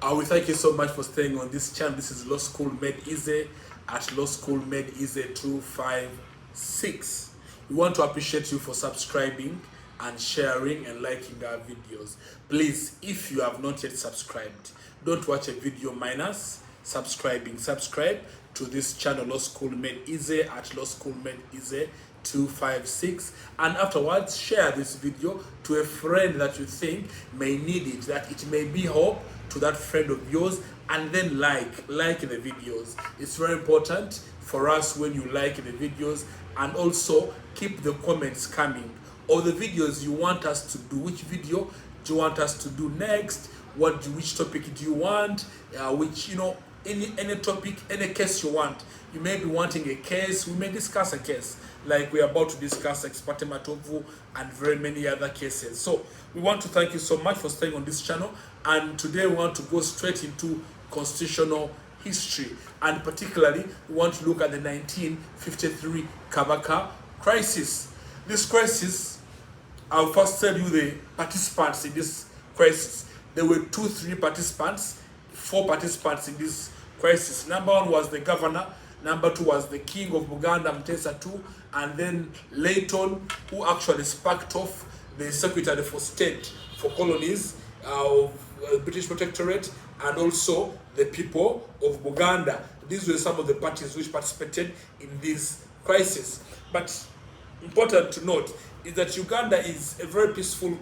We thank you so much for staying on this channel. This is Law School Made Easy at Law School Made Easy 256. We want to appreciate you for subscribing and sharing and liking our videos. Please, if you have not yet subscribed, don't watch a video minus subscribing. Subscribe to this channel, Law School Made Easy at Law School Made Easy 256, and afterwards share this video to a friend that you think may need it, that it may be hope to that friend of yours, and then like the videos. It's very important for us when you like the videos, and also keep the comments coming or the videos you want us to do. Which video do you want us to do next? Which topic do you want? Which, any topic, any case you want. You may be wanting a case. We may discuss a case like we are about to discuss ex parte Matovu and very many other cases. So we want to thank you so much for staying on this channel, and today we want to go straight into constitutional history, and particularly we want to look at the 1953 Kabaka crisis. This crisis, I'll first tell you the participants in this crisis. There were 4 participants in this crisis. Number 1 was the governor. Number 2 was the king of Buganda, Mutesa II, and then Layton, who actually sparked off the Secretary for State for Colonies of British Protectorate, and also the people of Buganda. These were some of the parties which participated in this crisis. But important to note is that Uganda is a very peaceful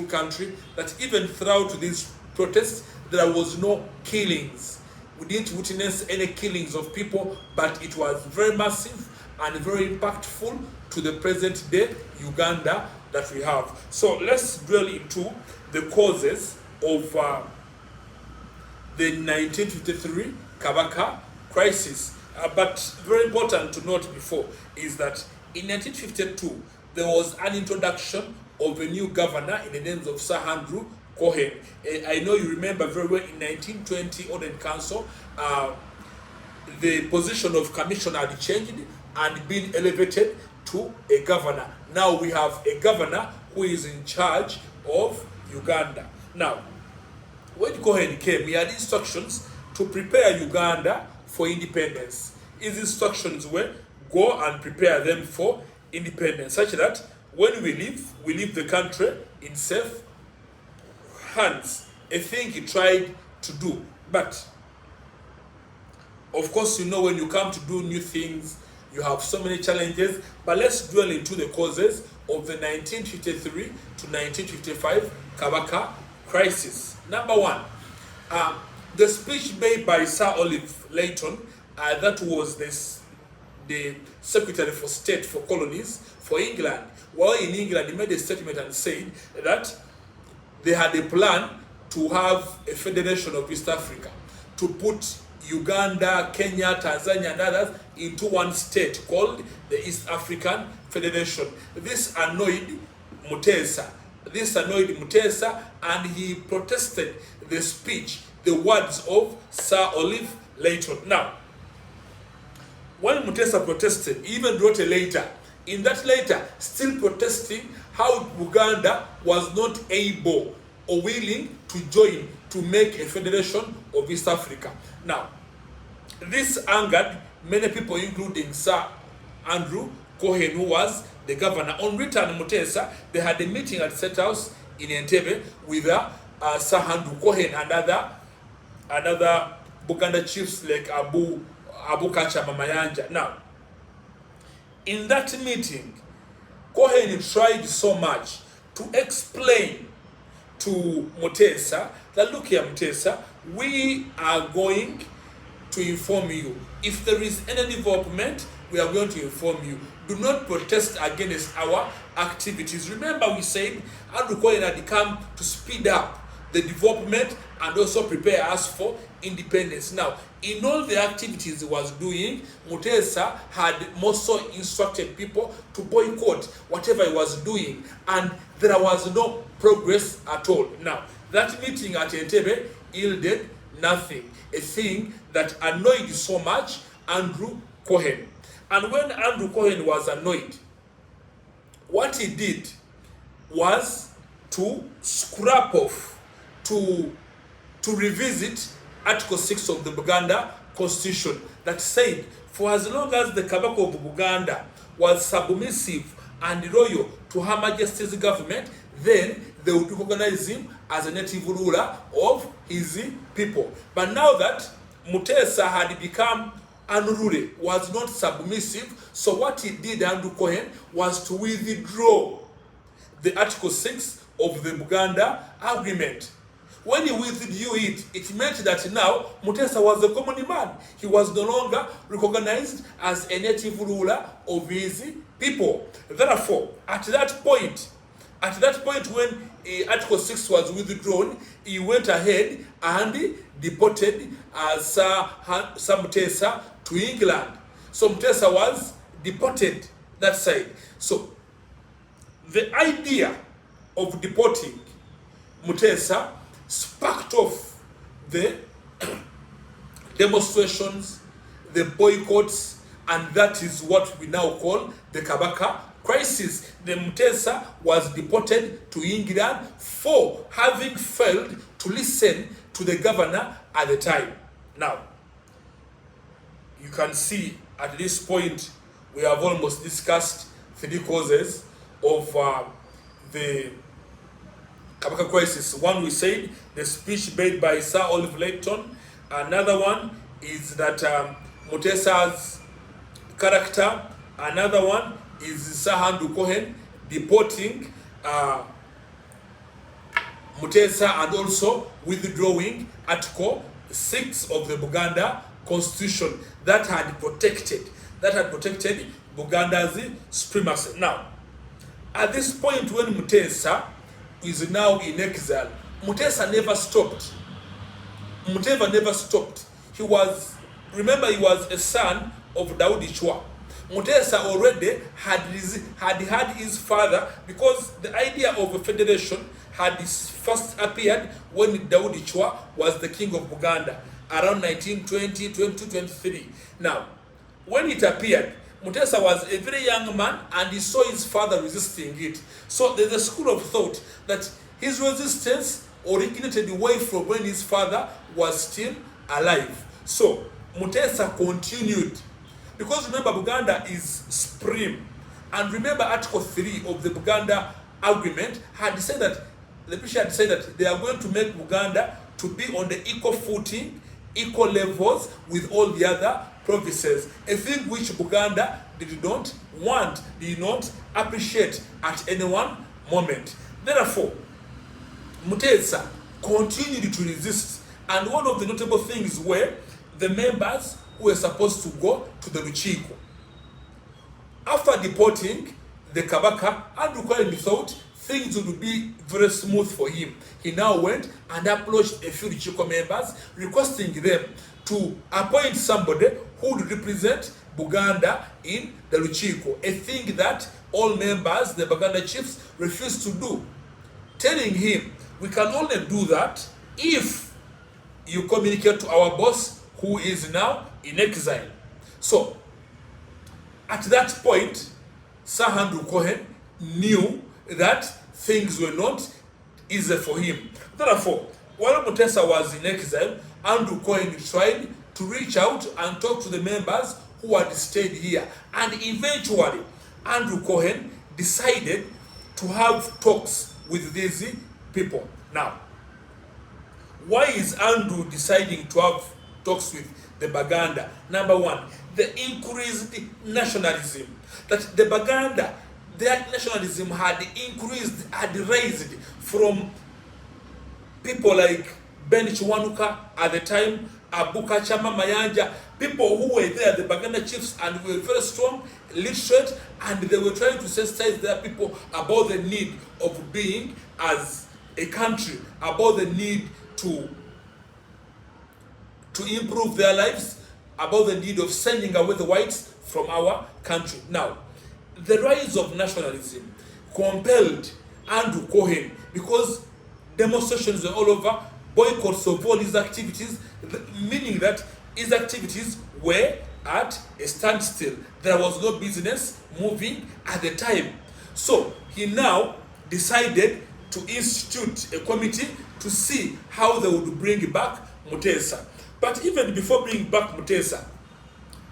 country, that even throughout these protests there was no killings. We didn't witness any killings of people, but it was very massive and very impactful to the present day Uganda that we have. So let's dwell into the causes of the 1953 Kabaka crisis. But very important to note before is that in 1952 there was an introduction of a new governor in the names of Sir Andrew Cohen. I know you remember very well in 1920 Ordnance Council, the position of commissioner had changed and been elevated to a governor. Now we have a governor who is in charge of Uganda. Now, when Cohen came, he had instructions to prepare Uganda for independence. His instructions were go and prepare them for independence, such that when we leave the country in safe hands. A thing he tried to do, but of course, when you come to do new things, you have so many challenges. But let's dwell into the causes of the 1953 to 1955 Kabaka crisis. Number 1, the speech made by Sir Olive Layton, that was the Secretary for State for Colonies for England. While in England, he made a statement and said that they had a plan to have a federation of East Africa, to put Uganda, Kenya, Tanzania, and others into one state called the East African Federation. This annoyed Mutesa. And he protested the speech, the words of Sir Olive Layton. Now, when Mutesa protested, he even wrote a letter. In that letter, still protesting how Uganda was not able or willing to join to make a federation of East Africa. Now, this angered many people, including Sir Andrew Cohen, who was the governor. On return, Mutesa, they had a meeting at State House in Entebbe with Sir Andrew Cohen and other Buganda chiefs like Abu Kacha Mamayanja. Now, in that meeting, Cohen tried so much to explain to Mutesa that, look here, Mutesa, we are going to inform you. If there is any development, we are going to inform you. Do not protest against our activities. Remember, we said Andrew Cohen had come to speed up the development and also prepare us for independence. Now, in all the activities he was doing, Mutesa had also instructed people to boycott whatever he was doing, and there was no progress at all. Now, that meeting at Entebbe yielded nothing, a thing that annoyed so much Andrew Cohen. And when Andrew Cohen was annoyed, what he did was to scrap off, to to revisit Article 6 of the Buganda Constitution that said, for as long as the Kabaka of Buganda was submissive and loyal to Her Majesty's government, then they would recognize him as a native ruler of his people. But now that Mutesa had become unruly, was not submissive, so what he did, Andrew Cohen, was to withdraw the Article 6 of the Buganda Agreement. When he withdrew it, it meant that now Mutesa was a common man. He was no longer recognized as a native ruler of his people. Therefore, at that point when Article 6 was withdrawn, he went ahead and deported Sir Mutesa to England. So Mutesa was deported that side. So the idea of deporting Mutesa sparked off the demonstrations, the boycotts, and that is what we now call the Kabaka crisis. The Mutesa was deported to England for having failed to listen to the governor at the time. Now, you can see at this point we have almost discussed 3 causes of the Kabaka crisis. One, we said the speech made by Sir Olive Layton. Another one is that Mutesa's character. Another one is Sir Andrew Cohen deporting Mutesa and also withdrawing Article 6 of the Buganda Constitution that had protected Buganda's supremacy. Now, at this point when Mutesa is now in exile, Mutesa never stopped. He was, remember, he was a son of Daudi Chwa. Mutesa already had had his father, because the idea of a federation had first appeared when Daudi Chwa was the king of Buganda around 1920, 23. Now, when it appeared, Mutesa was a very young man and he saw his father resisting it. So there's a school of thought that his resistance originated away from when his father was still alive. So Mutesa continued, because remember, Buganda is supreme. And remember, Article 3 of the Buganda Agreement had said that the British had said that they are going to make Buganda to be on the equal footing, equal levels with all the other provinces, a thing which Buganda did not want, did not appreciate at any one moment. Therefore, Mutesa continued to resist, and one of the notable things were the members who were supposed to go to the Luchiko. After deporting the Kabaka, Andrew Cohen thought things would be very smooth for him. He now went and approached a few Luchiko members, requesting them to appoint somebody who would represent Buganda in the Luchiko, a thing that all members, the Buganda chiefs, refused to do, telling him, we can only do that if you communicate to our boss, who is now in exile. So, at that point, Sir Andrew Cohen knew that things were not easy for him. Therefore, while Mutesa was in exile, Andrew Cohen tried to reach out and talk to the members who had stayed here. And eventually, Andrew Cohen decided to have talks with these people. Now, why is Andrew deciding to have talks with the Baganda? Number one, the increased nationalism. That the Baganda, their nationalism had increased, had raised from people like Ben Chiwanuka at the time, Abuka Chama Mayanja, people who were there, the Baganda chiefs, and were very strong, literate, and they were trying to sensitize their people about the need of being as a country, about the need to improve their lives, about the need of sending away the whites from our country. Now, the rise of nationalism compelled Andrew Cohen, because demonstrations were all over, boycotts of all his activities, meaning that his activities were at a standstill. There was no business moving at the time. So he now decided to institute a committee to see how they would bring back Mutesa. But even before bringing back Mutesa,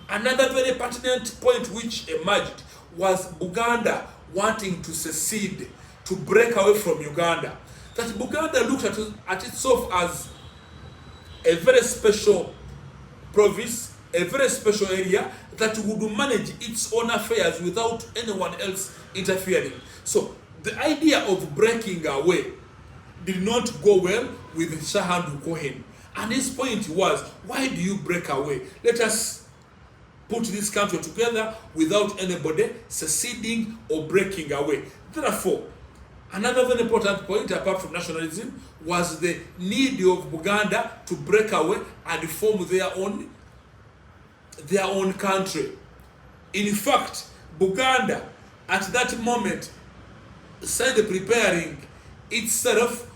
another very pertinent point which emerged was Buganda wanting to secede, to break away from Uganda. That Buganda looked at itself as a very special province, a very special area that would manage its own affairs without anyone else interfering. So the idea of breaking away did not go well with Shahandu Cohen. And his point was, why do you break away? Let us put this country together without anybody seceding or breaking away. Therefore, another very important point apart from nationalism was the need of Buganda to break away and form their own country. In fact, Buganda at that moment started preparing itself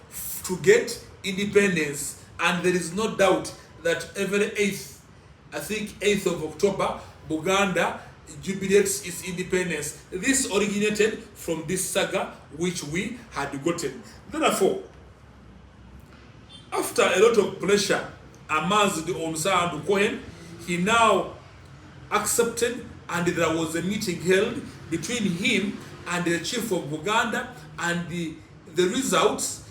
to get independence, and there is no doubt that every 8th of October, Buganda jubilates its independence. This originated from this saga which we had gotten. Therefore, after a lot of pressure amassed on Shahandu Cohen, he now accepted, and there was a meeting held between him and the chief of Buganda, and the results,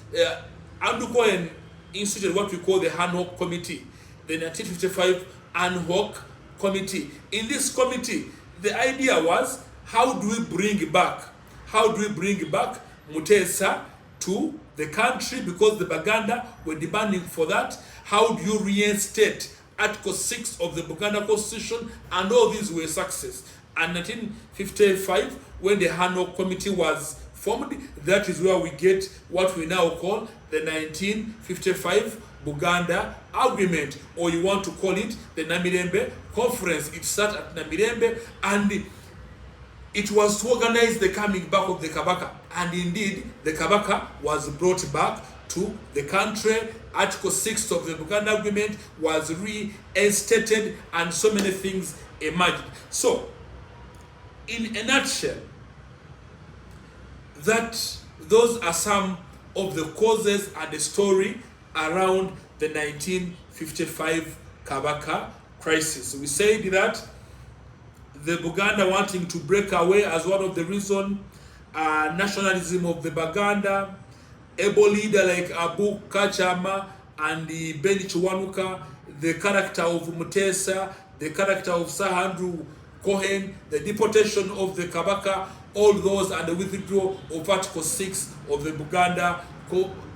Andu Cohen instituted what we call the Ad hoc Committee, the 1955 Ad hoc Committee. In this committee, the idea was, how do we bring back Mutesa to the country, because the Baganda were demanding for that. How do you reinstate Article 6 of the Buganda Constitution? And all these were success. And 1955, when the Ad hoc Committee was formed, that is where we get what we now call the 1955 Buganda Agreement, or you want to call it the Namirembe Conference. It started at Namirembe, and it was to organize the coming back of the Kabaka. And indeed, the Kabaka was brought back to the country. Article 6 of the Buganda Agreement was reinstated, and so many things emerged. So, in a nutshell, those are some of the causes and the story around the 1955 Kabaka crisis. We said that the Buganda wanting to break away as one of the reasons, nationalism of the Baganda, able leader like Abu Kachama and the Beni Chiwanuka, the character of Mutesa, the character of Shahandu Cohen, the deportation of the Kabaka, all those, and the withdrawal of Article 6 of the Buganda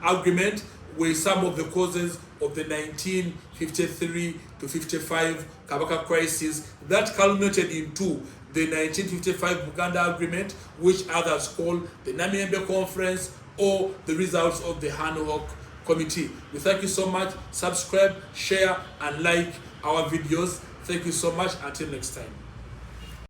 Agreement were some of the causes of the 1953 to 55 Kabaka crisis that culminated into the 1955 Buganda Agreement, which others call the Namirembe Conference, or the results of the Ad hoc Committee. We thank you so much. Subscribe, share, and like our videos. Thank you so much. Until next time.